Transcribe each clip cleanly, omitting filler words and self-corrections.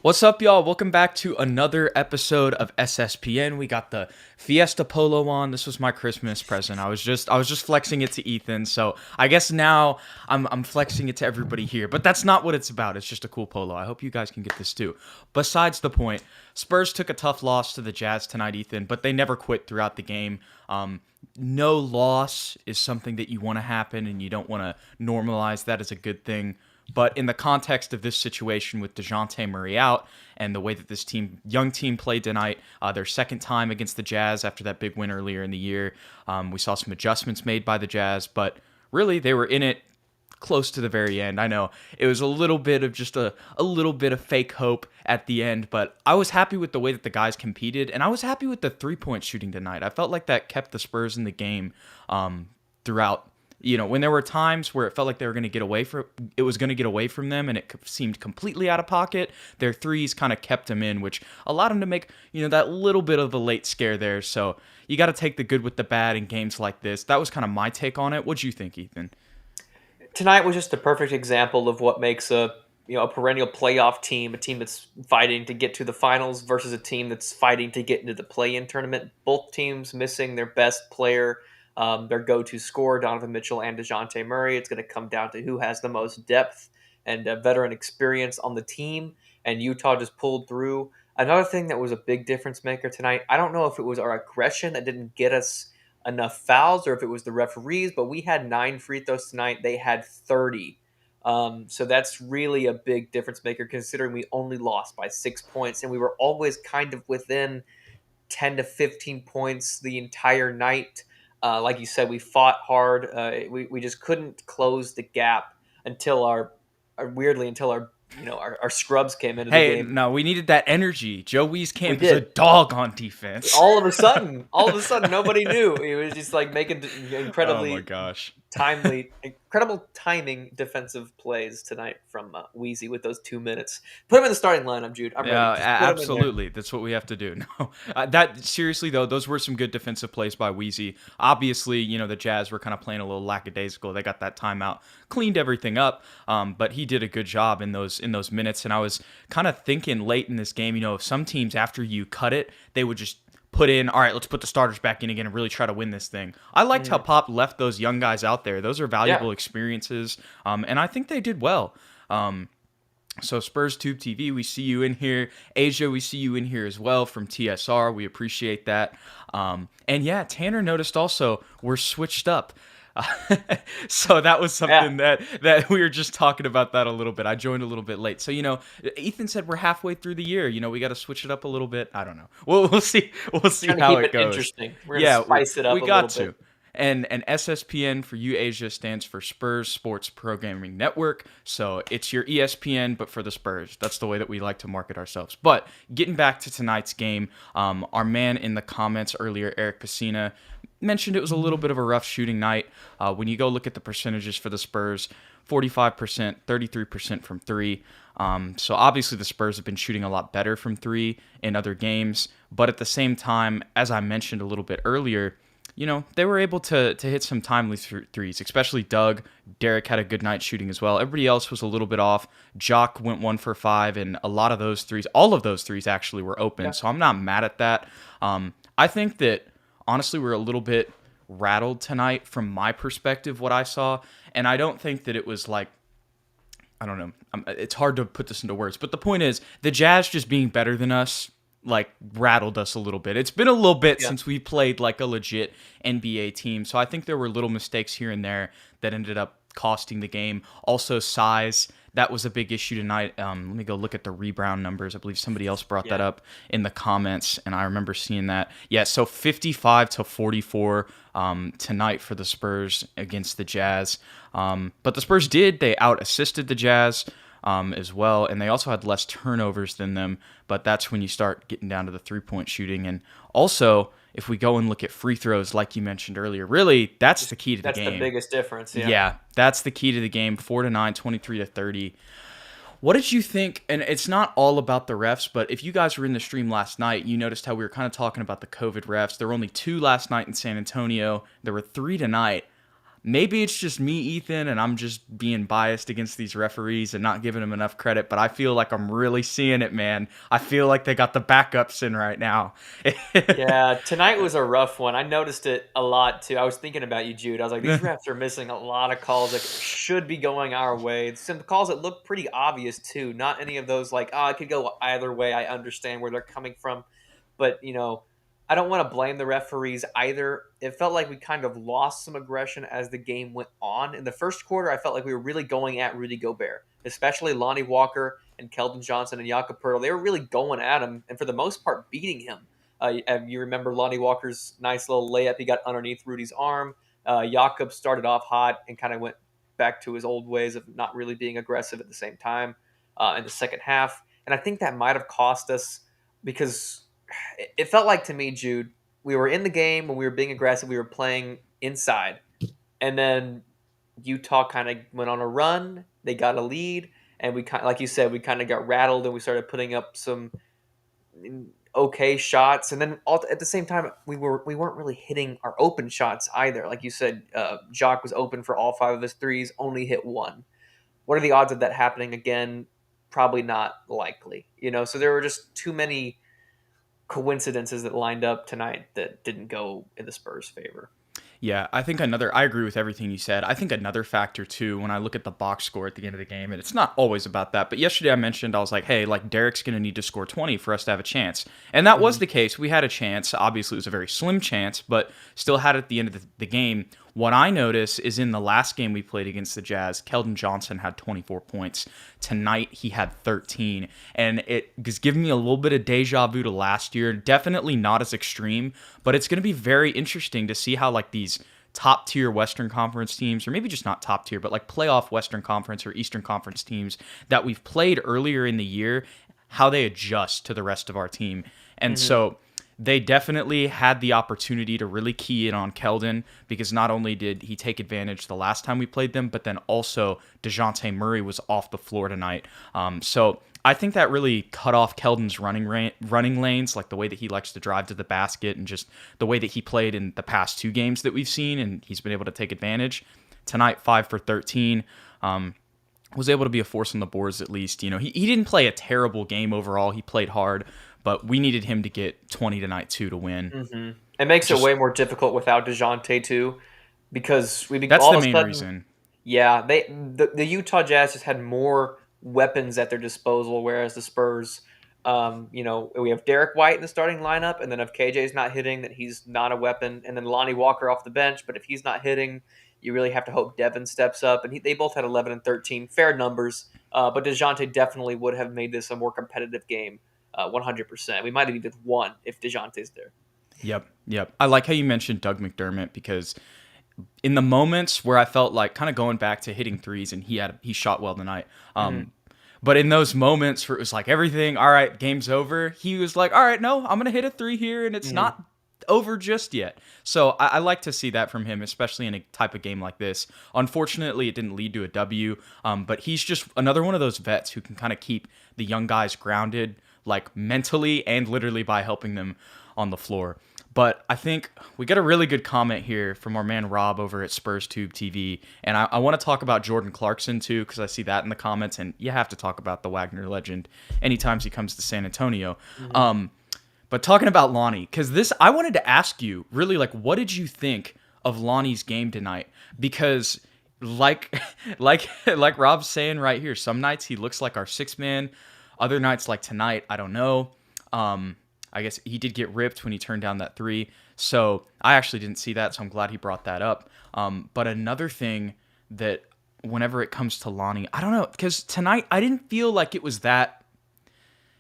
What's up, y'all? Welcome back to another episode of SSPN. We got the Fiesta Polo on. This was my Christmas present. I was just flexing it to Ethan, so I guess now I'm flexing it to everybody here. But that's not what it's about. It's just a cool polo. I hope you guys can get this too. Besides the point, Spurs took a tough loss to the Jazz tonight, Ethan, but they never quit throughout the game. No loss is something that you want to happen, and you don't want to normalize that as a good thing. But in the context of this situation with DeJounte Murray out and the way that this young team played tonight, their second time against the Jazz after that big win earlier in the year, we saw some adjustments made by the Jazz, but really they were in it close to the very end. I know it was a little bit of just a little bit of fake hope at the end, but I was happy with the way that the guys competed, and I was happy with the three-point shooting tonight. I felt like that kept the Spurs in the game throughout. When there were times where it felt like they were going to get away from them, and it seemed completely out of pocket, their threes kind of kept them in, which allowed them to make, that little bit of a late scare there. So you got to take the good with the bad in games like this. That was kind of my take on it. What'd you think, Ethan? Tonight was just a perfect example of what makes a perennial playoff team, a team that's fighting to get to the finals versus a team that's fighting to get into the play-in tournament. Both teams missing their best player, their go-to scorer, Donovan Mitchell and DeJounte Murray. It's going to come down to who has the most depth and veteran experience on the team, and Utah just pulled through. Another thing that was a big difference maker tonight, I don't know if it was our aggression that didn't get us enough fouls or if it was the referees, but we had 9 free throws tonight. They had 30. So that's really a big difference maker considering we only lost by 6 points, and we were always kind of within 10 to 15 points the entire night. Like you said, we fought hard. We just couldn't close the gap until our scrubs came into the Hey, game. no, we needed that energy. Joe Wieskamp We is a did. dog on defense. All of a sudden, nobody knew. He was just like making Oh my incredibly gosh. incredible timing defensive plays tonight from Wheezy with those 2 minutes. Put him in the starting lineup, Jude. I'm ready. Yeah, Just put him in there. absolutely. That's what we have to do. No, that seriously though, those were some good defensive plays by Wheezy. Obviously, the Jazz were kind of playing a little lackadaisical. They got that timeout, cleaned everything up, but he did a good job in those minutes. And I was kind of thinking late in this game, if some teams after you cut it, they would just put in, all right, let's put the starters back in again and really try to win this thing. I liked how Pop left those young guys out there. Those are valuable experiences, and I think they did well. So Spurs Tube TV, we see you in here. Asia, we see you in here as well from TSR. We appreciate that. And yeah, Tanner noticed also we're switched up. So that was something that we were just talking about that a little bit. I joined a little bit late. So, Ethan said we're halfway through the year. We got to switch it up a little bit. I don't know. We'll see. We'll see how it goes. Interesting. We're going to spice it up we a got little to. bit. And SSPN for you, Asia, stands for Spurs Sports Programming Network. So it's your ESPN, but for the Spurs. That's the way that we like to market ourselves. But getting back to tonight's game, our man in the comments earlier, Eric Pacina, mentioned it was a little bit of a rough shooting night. When you go look at the percentages for the Spurs, 45%, 33% from three. So obviously the Spurs have been shooting a lot better from three in other games. But at the same time, as I mentioned a little bit earlier, they were able to hit some timely threes, especially Doug. Derek had a good night shooting as well. Everybody else was a little bit off. Jacques went 1 for 5, and a lot of those threes, all of those threes actually were open. Yeah. So I'm not mad at that. I think that, honestly, we're a little bit rattled tonight from my perspective, what I saw. And I don't think that it was like, I don't know. It's hard to put this into words. But the point is, the Jazz just being better than us, rattled us a little bit. It's been a little bit since we played like a legit NBA team. So I think there were little mistakes here and there that ended up costing the game. Also, size. That was a big issue tonight. Let me go look at the rebound numbers. I believe somebody else brought that up in the comments, and I remember seeing that. Yeah, so 55 to 44 tonight for the Spurs against the Jazz. But the Spurs they out-assisted the Jazz as well, and they also had less turnovers than them, but that's when you start getting down to the three-point shooting. And also, if we go and look at free throws, like you mentioned earlier, really, that's the key to the game. That's the biggest difference, Yeah, that's the key to the game, 4-9, 23-30. What did you think? And it's not all about the refs, but if you guys were in the stream last night, you noticed how we were kind of talking about the COVID refs. There were only 2 last night in San Antonio. There were 3 tonight. maybe it's just me, Ethan, and I'm just being biased against these referees and not giving them enough credit, but I feel like I'm really seeing it, man. I feel like they got the backups in right now. Yeah, tonight was a rough one. I noticed it a lot too. I was thinking about you, Jude. I was like, these refs are missing a lot of calls that should be going our way. Some calls that look pretty obvious too. Not any of those like, oh, it could go either way. I understand where they're coming from, but I don't want to blame the referees either. It felt like we kind of lost some aggression as the game went on. In the first quarter, I felt like we were really going at Rudy Gobert, especially Lonnie Walker and Keldon Johnson and Jakob Poeltl. They were really going at him, and for the most part, beating him. You remember Lonnie Walker's nice little layup he got underneath Rudy's arm. Jakob started off hot and kind of went back to his old ways of not really being aggressive at the same time in the second half. And I think that might have cost us because it felt like to me, Jude, we were in the game when we were being aggressive. We were playing inside. And then Utah kind of went on a run. They got a lead. And we kind of, like you said, we kind of got rattled and we started putting up some okay shots, and then at the same time we weren't really hitting our open shots either. Like you said, Jacques was open for all 5 of his threes, only hit one. What are the odds of that happening again? Probably not likely. So there were just too many coincidences that lined up tonight that didn't go in the Spurs' favor. Yeah, I agree with everything you said. I think another factor too, when I look at the box score at the end of the game, and it's not always about that, but yesterday I mentioned, I was like, hey, like Derek's going to need to score 20 for us to have a chance. And that was the case. We had a chance. Obviously, it was a very slim chance, but still had it at the end of the game. What I notice is in the last game we played against the Jazz, Keldon Johnson had 24 points. Tonight, he had 13. And it is giving me a little bit of deja vu to last year. Definitely not as extreme, but it's going to be very interesting to see how like these top tier Western Conference teams, or maybe just not top tier, but like playoff Western Conference or Eastern Conference teams that we've played earlier in the year, how they adjust to the rest of our team. And so they definitely had the opportunity to really key in on Keldon, because not only did he take advantage the last time we played them, but then also DeJounte Murray was off the floor tonight. So I think that really cut off Keldon's running lanes, like the way that he likes to drive to the basket and just the way that he played in the past 2 games that we've seen, and he's been able to take advantage. Tonight, 5 for 13. Was able to be a force on the boards at least. He didn't play a terrible game overall. He played hard, but we needed him to get 20 tonight too to win. It makes it way more difficult without DeJounte too, because That's all the of a main sudden, reason. yeah, the Utah Jazz just had more weapons at their disposal, whereas the Spurs, we have Derek White in the starting lineup, and then if KJ's not hitting, that he's not a weapon, and then Lonnie Walker off the bench, but if he's not hitting, you really have to hope Devin steps up, and they both had 11 and 13, fair numbers, but DeJounte definitely would have made this a more competitive game, 100%. We might have even won if DeJounte's there. Yep. I like how you mentioned Doug McDermott, because in the moments where I felt like kind of going back to hitting threes, and he shot well tonight. But in those moments where it was like everything, all right, game's over, he was like, all right, no, I'm going to hit a 3 here, and it's not over just yet. So I like to see that from him, especially in a type of game like this. Unfortunately, it didn't lead to a W, but he's just another one of those vets who can kind of keep the young guys grounded, like mentally and literally by helping them on the floor. But I think we got a really good comment here from our man Rob over at Spurs Tube TV. And I want to talk about Jordan Clarkson too, because I see that in the comments. And you have to talk about the Wagner legend anytime he comes to San Antonio. But talking about Lonnie, because I wanted to ask you, really, like, what did you think of Lonnie's game tonight? Because like Rob's saying right here, some nights he looks like our 6th man. Other nights like tonight, I don't know. I guess he did get ripped when he turned down that 3. So I actually didn't see that, so I'm glad he brought that up. But another thing that whenever it comes to Lonnie, I don't know, because tonight I didn't feel like it was that.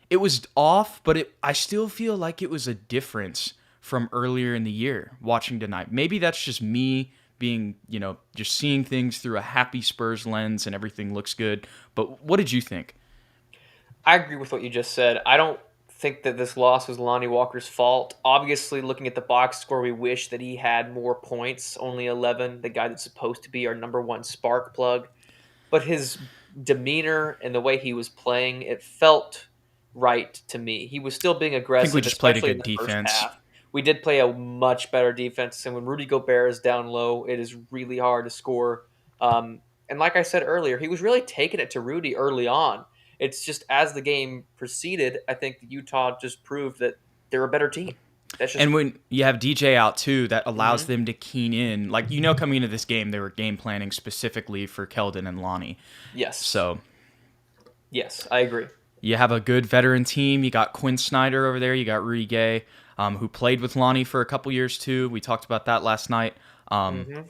It was off, but I still feel like it was a difference from earlier in the year watching tonight. Maybe that's just me being, just seeing things through a happy Spurs lens and everything looks good. But what did you think? I agree with what you just said. I don't think that this loss was Lonnie Walker's fault. Obviously, looking at the box score, we wish that he had more points, only 11, the guy that's supposed to be our number 1 spark plug. But his demeanor and the way he was playing, it felt right to me. He was still being I think aggressive, we just played a especially in good the first defense. half. we did play a much better defense. And when Rudy Gobert is down low, it is really hard to score. And like I said earlier, he was really taking it to Rudy early on. It's just as the game proceeded, I think Utah just proved that they're a better team. That's just And when you have DJ out too, that allows Mhm. them to keen in. Like, coming into this game, they were game planning specifically for Keldon and Lonnie. Yes. So Yes, I agree. you have a good veteran team. You got Quinn Snyder over there. You got Rudy Gay, who played with Lonnie for a couple years too. We talked about that last night. Mhm.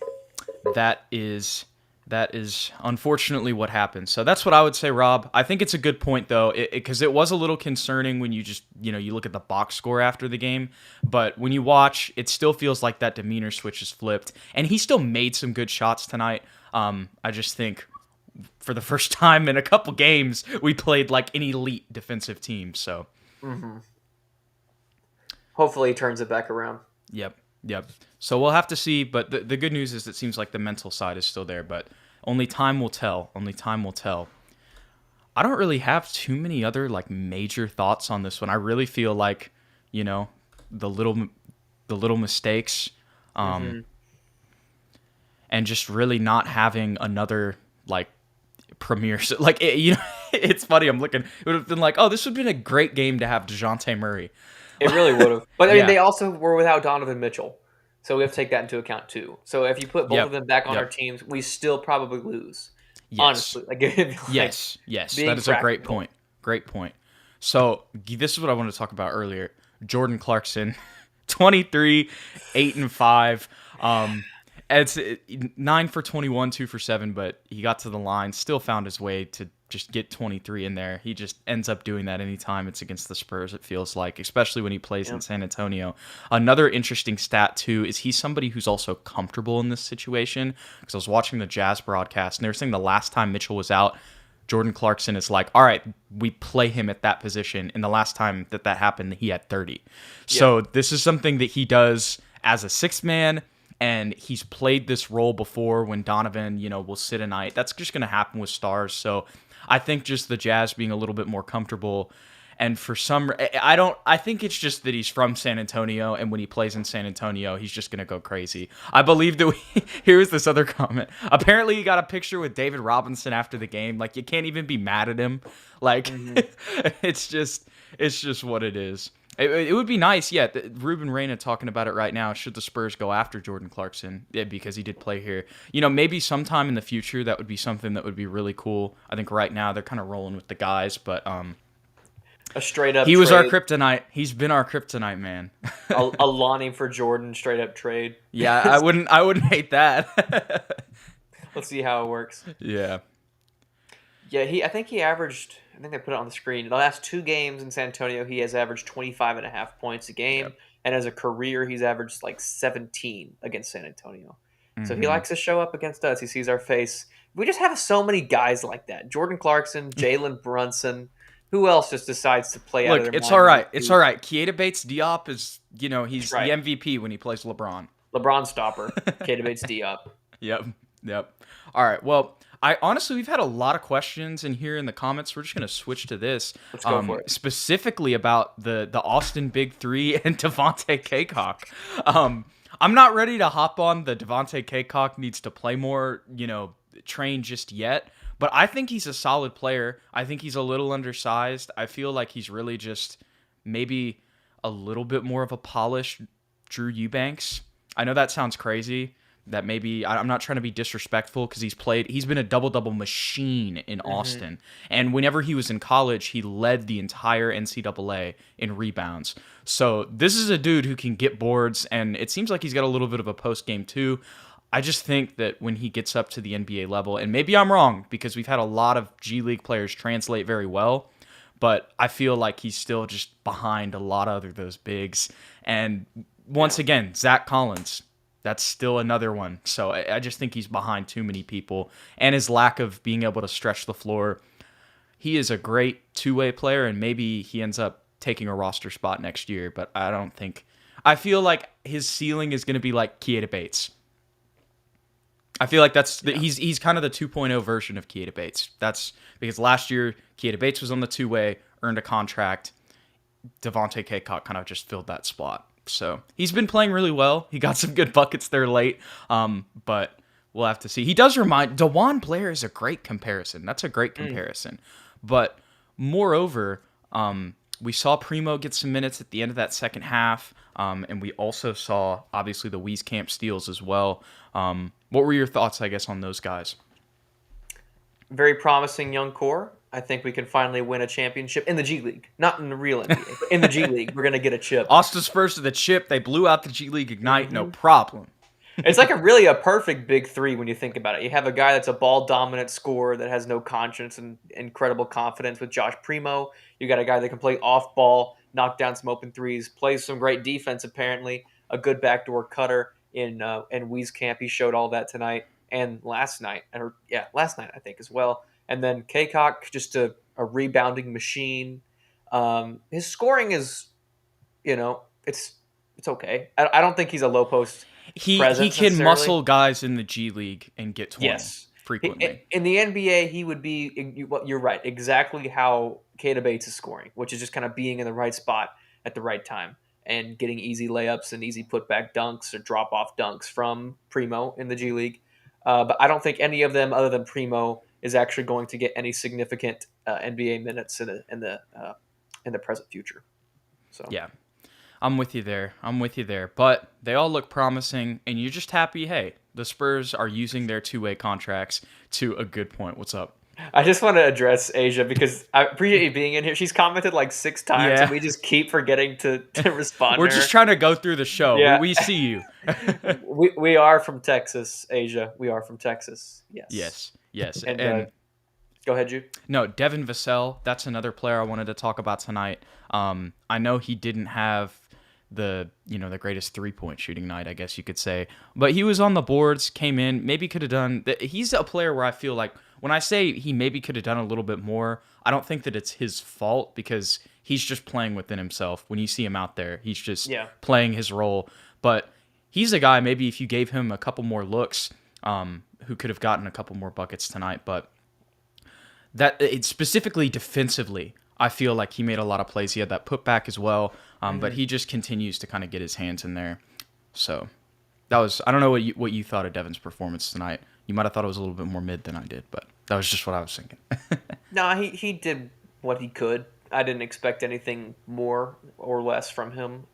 That is unfortunately what happened. So that's what I would say, Rob. I think it's a good point though, because it was a little concerning when you just you look at the box score after the game, but when you watch, it still feels like that demeanor switch is flipped, and he still made some good shots tonight. I just think for the first time in a couple games, we played like an elite defensive team. So Hopefully he turns it back around. Yep. So we'll have to see, but the good news is it seems like the mental side is still there, but only time will tell. I don't really have too many other like major thoughts on this one. I really feel like, the little mistakes, and just really not having another like premier. Like it's funny. I'm looking. It would have been like, oh, this would have been a great game to have DeJounte Murray. It really would have. But I mean, Yeah. they also were without Donovan Mitchell. So we have to take that into account too. So if you put both Yep. of them back on Yep. our teams, we still probably lose. Yes. Honestly. Yes. being That is a great practical. point. Great point. So this is what I wanted to talk about earlier. Jordan Clarkson, 23, 8 and 5. It's 9 for 21, 2 for 7, but he got to the line, still found his way to just get 23 in there. He just ends up doing that anytime it's against the Spurs, it feels like, especially when he plays in San Antonio. Another interesting stat, too, is he's somebody who's also comfortable in this situation, because I was watching the Jazz broadcast, and they were saying the last time Mitchell was out, Jordan Clarkson is like, all right, we play him at that position. And the last time that happened, he had 30. So this is something that he does as a sixth man, and he's played this role before when Donovan, will sit a night. That's just going to happen with stars. So I think just the Jazz being a little bit more comfortable. And for I think it's just that he's from San Antonio, and when he plays in San Antonio, he's just going to go crazy. I believe that here's this other comment. Apparently, he got a picture with David Robinson after the game. Like, you can't even be mad at him. Like, it's just what it is. It would be nice, Ruben Reyna talking about it right now. Should the Spurs go after Jordan Clarkson? Yeah, because he did play here. Maybe sometime in the future that would be something that would be really cool. I think right now they're kind of rolling with the guys, but A straight up he was our trade. kryptonite. He's been our kryptonite, man. a Lonnie for Jordan straight up trade. Yeah, I wouldn't hate that. Let's see how it works. Yeah. Yeah, I think they put it on the screen. The last 2 games in San Antonio, he has averaged 25.5 points a game. Yep. And as a career, he's averaged like 17 against San Antonio. So he Mhm. likes to show up against us. He sees our face. We just have so many guys like that. Jordan Clarkson, Jalen Brunson. Who else just decides to play out of Look, their it's mind? all right. It's all right. Keita Bates Diop is, he's right. the MVP when he plays LeBron. LeBron stopper. Keita Bates Diop. Yep. All right. Well, we've had a lot of questions in here in the comments. We're just going to switch to this. Let's go for it. Specifically about the Austin Big Three and Devontae Kaycock. I'm not ready to hop on the Devontae Kaycock needs to play more, train just yet. But I think he's a solid player. I think he's a little undersized. I feel like he's really just maybe a little bit more of a polished Drew Eubanks. I know that sounds crazy. That maybe I'm not trying to be disrespectful because he's been a double-double machine in Austin. And whenever he was in college, he led the entire NCAA in rebounds. So this is a dude who can get boards, and it seems like he's got a little bit of a post game too. I just think that when he gets up to the NBA level, and maybe I'm wrong because we've had a lot of G League players translate very well, but I feel like he's still just behind a lot of those bigs. And once again, Zach Collins, that's still another one. So I just think he's behind too many people. And his lack of being able to stretch the floor. He is a great two-way player, and maybe he ends up taking a roster spot next year, but I feel like his ceiling is going to be like Keita Bates. I feel like he's kind of the 2.0 version of Keita Bates. That's because last year Keita Bates was on the two-way, earned a contract. Devontae Kaycock kind of just filled that spot. So he's been playing really well. He got some good buckets there late, but we'll have to see. He does remind DeJuan Blair is a great comparison. That's a great comparison. But moreover, we saw Primo get some minutes at the end of that second half, and we also saw obviously the Wieskamp steals as well. What were your thoughts, I guess, on those guys? Very promising young core. I think we can finally win a championship in the G League, not in the real NBA, but in the G League. We're gonna get a chip. Austin's first to the chip. They blew out the G League Ignite, no problem. It's like a perfect big three when you think about it. You have a guy that's a ball dominant scorer that has no conscience and incredible confidence with Josh Primo. You got a guy that can play off ball, knock down some open threes, plays some great defense apparently, a good backdoor cutter in Wieskamp. He showed all that tonight and last night I think as well. And then Kaycock, just a rebounding machine. His scoring is, it's okay. I don't think he's a low post. He can muscle guys in the G League and get 20 frequently. In the NBA, he would be, you're right, exactly how Keita Bates is scoring, which is just kind of being in the right spot at the right time and getting easy layups and easy putback dunks or drop-off dunks from Primo in the G League. But I don't think any of them, other than Primo, is actually going to get any significant NBA minutes in the present future. So yeah. I'm with you there. But they all look promising, and you're just happy, hey, the Spurs are using their two-way contracts to a good point. What's up? I just want to address Asia because I appreciate you being in here. She's commented like 6 times, and we just keep forgetting to respond. We're just trying to go through the show. Yeah. We see you. we are from Texas, Asia. We are from Texas. Yes. And go ahead, Jude. No, Devin Vasel, that's another player I wanted to talk about tonight. I know he didn't have the greatest 3-point shooting night, I guess you could say, but he was on the boards, came in, maybe could have done. He's a player where I feel like when I say he maybe could have done a little bit more, I don't think that it's his fault because he's just playing within himself. When you see him out there, he's just playing his role. But he's a guy, maybe if you gave him a couple more looks, who could have gotten a couple more buckets tonight. But that it's specifically defensively, I feel like he made a lot of plays. He had that putback as well, but he just continues to kind of get his hands in there. So that was, I don't know what you thought of Devin's performance tonight. You might have thought it was a little bit more mid than I did, but that was just what I was thinking. No, he did what he could. I didn't expect anything more or less from him.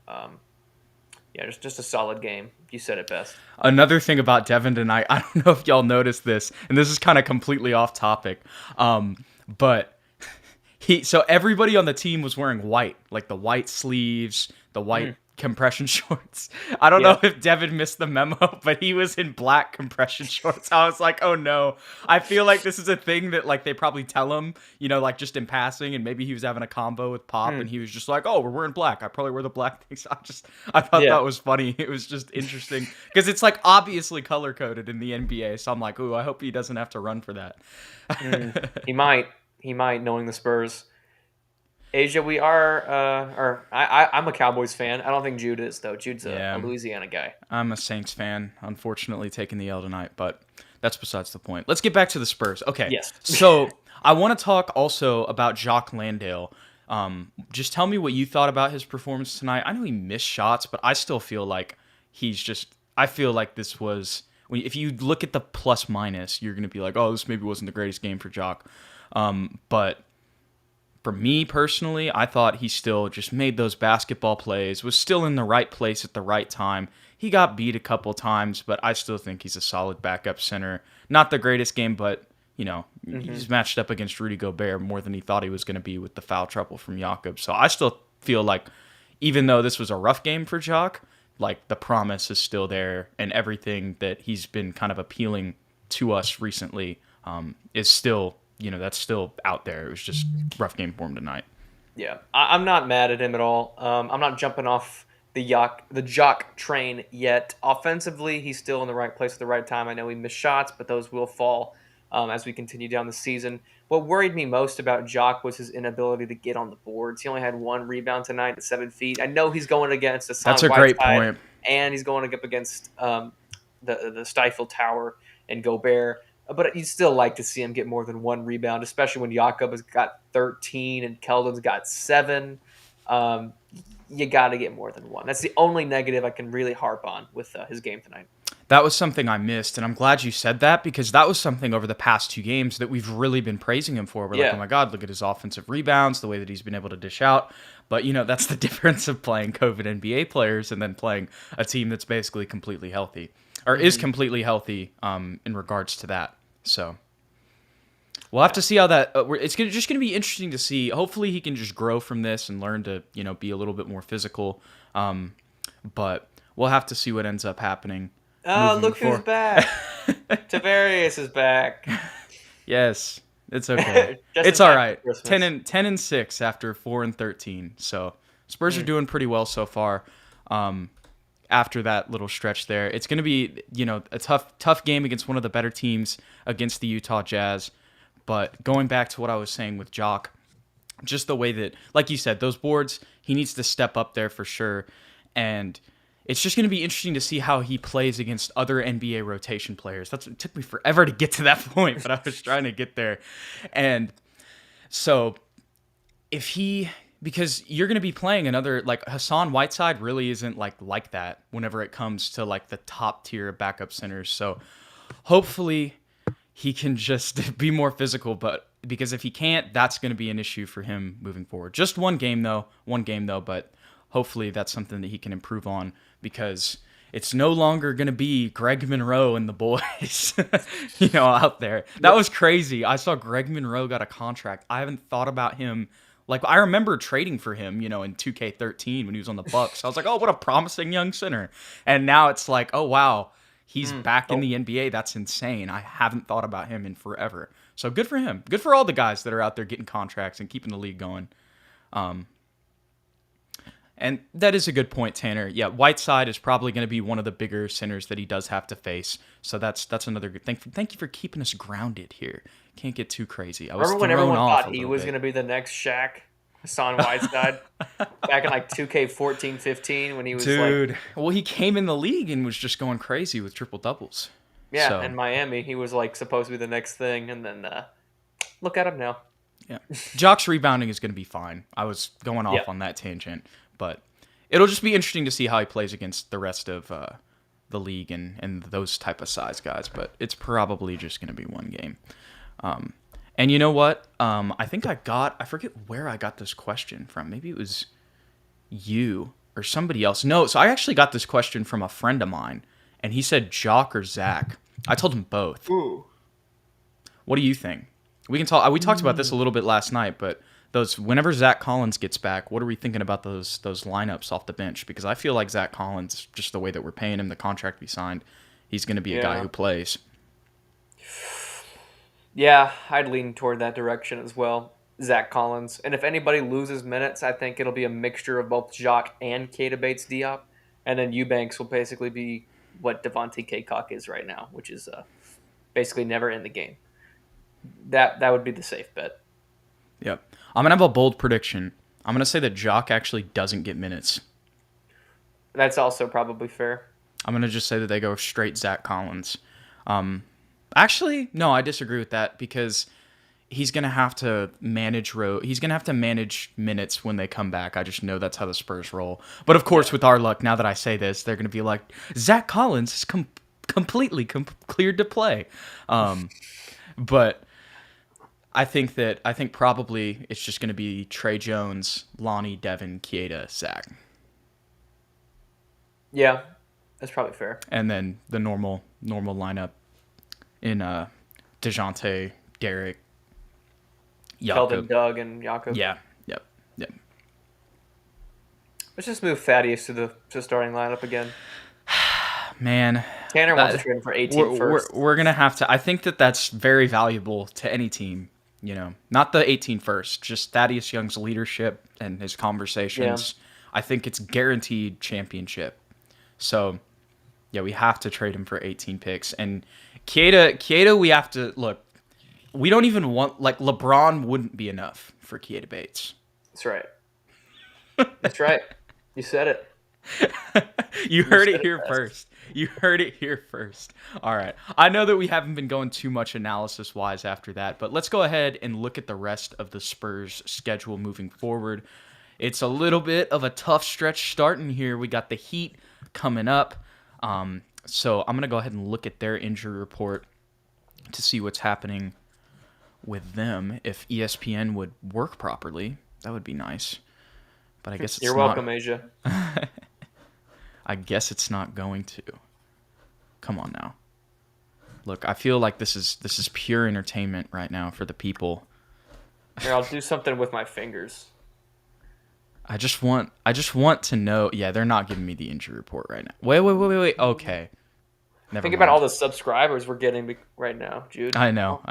Just a solid game. You said it best. Another thing about Devin tonight, I don't know if y'all noticed this, and this is kind of completely off topic, but so everybody on the team was wearing white, like the white sleeves, the white compression shorts. I don't know if Devin missed the memo, but he was in black compression shorts. I was like, oh no. I feel like this is a thing that like they probably tell him, like just in passing, and maybe he was having a combo with Pop and he was just like, oh, we're wearing black. I probably wear the black things. I thought that was funny. It was just interesting because it's like obviously color coded in the NBA. So I'm like, ooh, I hope he doesn't have to run for that. He might, knowing the Spurs. Asia, we are, I'm a Cowboys fan. I don't think Jude is, though. Jude's a Louisiana guy. I'm a Saints fan, unfortunately taking the L tonight, but that's besides the point. Let's get back to the Spurs. Okay, yes. So I want to talk also about Jacques Landale. Just tell me what you thought about his performance tonight. I know he missed shots, but I still feel like I feel like this was, if you look at the plus minus, you're going to be like, oh, this maybe wasn't the greatest game for Jacques. But for me personally, I thought he still just made those basketball plays, was still in the right place at the right time. He got beat a couple times, but I still think he's a solid backup center. Not the greatest game, but, he's matched up against Rudy Gobert more than he thought he was going to be with the foul trouble from Jakob. So I still feel like even though this was a rough game for Jacques, like the promise is still there and everything that he's been kind of appealing to us recently is still that's still out there. It was just rough game for him tonight. Yeah, I'm not mad at him at all. I'm not jumping off the Jacques train yet. Offensively, he's still in the right place at the right time. I know he missed shots, but those will fall as we continue down the season. What worried me most about Jacques was his inability to get on the boards. He only had 1 rebound tonight at 7 feet. I know he's going against That's a great point. And he's going up against the Stifle Tower and Gobert. But you'd still like to see him get more than 1 rebound, especially when Jakob has got 13 and Keldon's got 7. Um, you got to get more than one. That's the only negative I can really harp on with his game tonight. That was something I missed, and I'm glad you said that because that was something over the past 2 games that we've really been praising him for. We're like, oh my God, look at his offensive rebounds, the way that he's been able to dish out. But, that's the difference of playing COVID NBA players and then playing a team that's basically completely healthy, or is completely healthy in regards to that. So we'll have to see how that it's just going to be interesting to see. Hopefully he can just grow from this and learn to, be a little bit more physical. But we'll have to see what ends up happening. Oh, look who's back. Tavares is back. Yes, it's okay. It's all right. 10-6 after 4-13. So Spurs are doing pretty well so far. After that little stretch there, it's going to be a tough game against one of the better teams against the Utah Jazz. But going back to what I was saying with Jacques, just the way that, like you said, those boards, he needs to step up there for sure. And it's just going to be interesting to see how he plays against other NBA rotation players. It took me forever to get to that point, but I was trying to get there. And so because you're going to be playing another, like Hassan Whiteside really isn't like that whenever it comes to the top tier backup centers. So hopefully he can just be more physical, but because if he can't, that's going to be an issue for him moving forward. Just one game though, but hopefully that's something that he can improve on because it's no longer going to be Greg Monroe and the boys, out there. That was crazy. I saw Greg Monroe got a contract. I haven't thought about him. I remember trading for him, in 2K13 when he was on the Bucks. I was like, oh, what a promising young center. And now it's like, oh, wow, he's back in the NBA. That's insane. I haven't thought about him in forever. So good for him. Good for all the guys that are out there getting contracts and keeping the league going. And that is a good point, Tanner. Yeah, Whiteside is probably going to be one of the bigger centers that he does have to face. So that's another good thing. Thank you for keeping us grounded here. Can't get too crazy. Remember when everyone thought he was going to be the next Shaq, Hassan Whiteside, back in 2K14, 15 when he was well, he came in the league and was just going crazy with triple doubles. Yeah, in Miami, he was supposed to be the next thing, and then look at him now. Yeah, Jacques' rebounding is going to be fine. I was going off on that tangent. But it'll just be interesting to see how he plays against the rest of the league and those type of size guys. But it's probably just going to be one game. And you know what? I think I forget where I got this question from. Maybe it was you or somebody else. No, so I actually got this question from a friend of mine. And he said Jacques or Zach. I told him both. Ooh. What do you think? We can talk. We talked about this a little bit last night, but whenever Zach Collins gets back, what are we thinking about those lineups off the bench? Because I feel like Zach Collins, just the way that we're paying him, the contract we signed, he's going to be a guy who plays. Yeah, I'd lean toward that direction as well, Zach Collins. And if anybody loses minutes, I think it'll be a mixture of both Jacques and Keita Bates-Diop. And then Eubanks will basically be what Devontae Kaycock is right now, which is basically never in the game. That would be the safe bet. Yep. I'm going to have a bold prediction. I'm going to say that Jacques actually doesn't get minutes. That's also probably fair. I'm going to just say that they go straight Zach Collins. Actually, no, I disagree with that because he's going to have to manage he's going to have to manage minutes when they come back. I just know that's how the Spurs roll. But of course, with our luck, now that I say this, they're going to be like, Zach Collins is completely cleared to play. But I think probably it's just going to be Trey Jones, Lonnie, Devin, Keita, Zach. Yeah, that's probably fair. And then the normal lineup in DeJounte, Derek, Jakob. Keldon, Doug, and Jakob. Yeah, yep. Let's just move Thaddeus to the starting lineup again. Man. Tanner wants to trade him for 18 first. We're going to have to. I think that's very valuable to any team. Not the 18 first, just Thaddeus Young's leadership and his conversations. Yeah. I think it's guaranteed championship. So, yeah, we have to trade him for 18 picks. And Keita, we have to look. We don't even want LeBron wouldn't be enough for Keita Bates. That's right. That's right. You said it. You heard it here first. You heard it here first. All right. I know that we haven't been going too much analysis-wise after that, but let's go ahead and look at the rest of the Spurs' schedule moving forward. it's a little bit of a tough stretch starting here. We got the Heat coming up. So I'm going to go ahead and look at their injury report to see what's happening with them. If ESPN would work properly, that would be nice. But I guess it's You're welcome, Asia. I guess it's not going to. Come on now. Look, I feel like this is pure entertainment right now for the people. Here, I'll do something with my fingers. I just want to know. Yeah, they're not giving me the injury report right now. Wait. Okay. Think about all the subscribers we're getting right now, Jude. I know.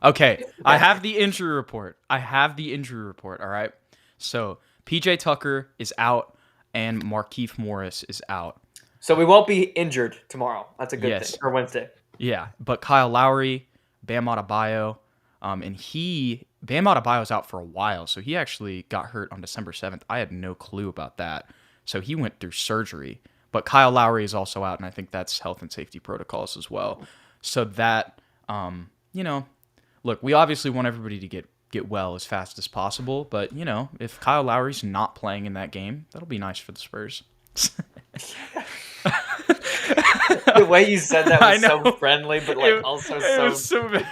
Okay, I have the injury report. All right. So PJ Tucker is out, and Markieff Morris is out. So we won't be injured tomorrow. That's a good thing. Or Wednesday. Yeah, but Kyle Lowry, Bam Adebayo, and Bam Adebayo's out for a while, so he actually got hurt on December 7th. I had no clue about that. So he went through surgery. But Kyle Lowry is also out, and I think that's health and safety protocols as well. So that, look, we obviously want everybody to get well as fast as possible. But, if Kyle Lowry's not playing in that game, that'll be nice for the Spurs. The way you said that was so friendly, but also so... It was so bad.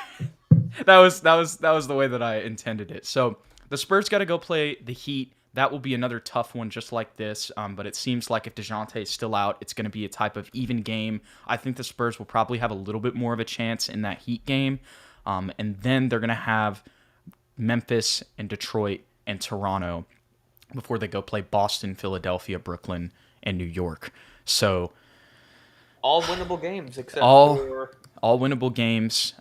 That was the way that I intended it. So the Spurs got to go play the Heat. That will be another tough one just like this, but it seems like if DeJounte is still out, it's going to be a type of even game. I think the Spurs will probably have a little bit more of a chance in that Heat game, and then they're going to have Memphis and Detroit and Toronto before they go play Boston, Philadelphia, Brooklyn, and New York. So all winnable games except for... All winnable games,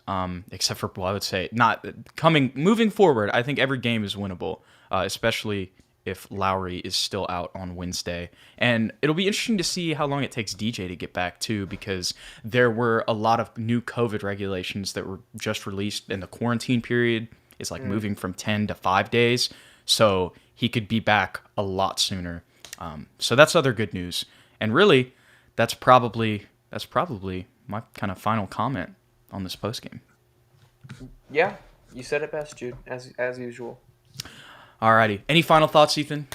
except for, well, I would say, moving forward, I think every game is winnable, especially if Lowry is still out on Wednesday. And it'll be interesting to see how long it takes DJ to get back, too, because there were a lot of new COVID regulations that were just released, and the quarantine period is moving from 10 to 5 days, so he could be back a lot sooner. So that's other good news. And really, that's probably my kind of final comment on this postgame. Yeah, you said it best, Jude, as usual. Alrighty. Any final thoughts, Ethan?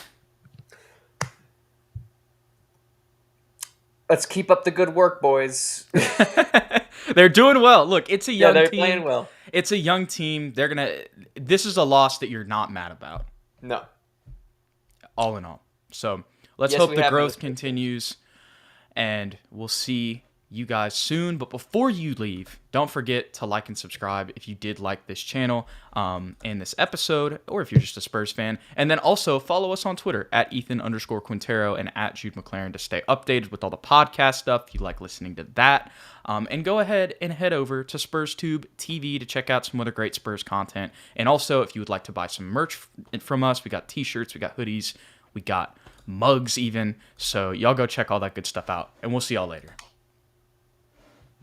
Let's keep up the good work, boys. They're doing well. Look, it's a young team. They're playing well. It's a young team. This is a loss that you're not mad about. No. All in all. So let's hope the growth continues, and we'll see you guys soon. But before you leave, don't forget to like and subscribe if you did like this channel and this episode, or if you're just a Spurs fan. And then also follow us on Twitter at Ethan_Quintero and at Jude McLaren to stay updated with all the podcast stuff if you like listening to that. And go ahead and head over to SpursTube TV to check out some other great Spurs content. And also, if you would like to buy some merch from us, we got t-shirts, we got hoodies, we got mugs even. So y'all go check all that good stuff out, and we'll see y'all later.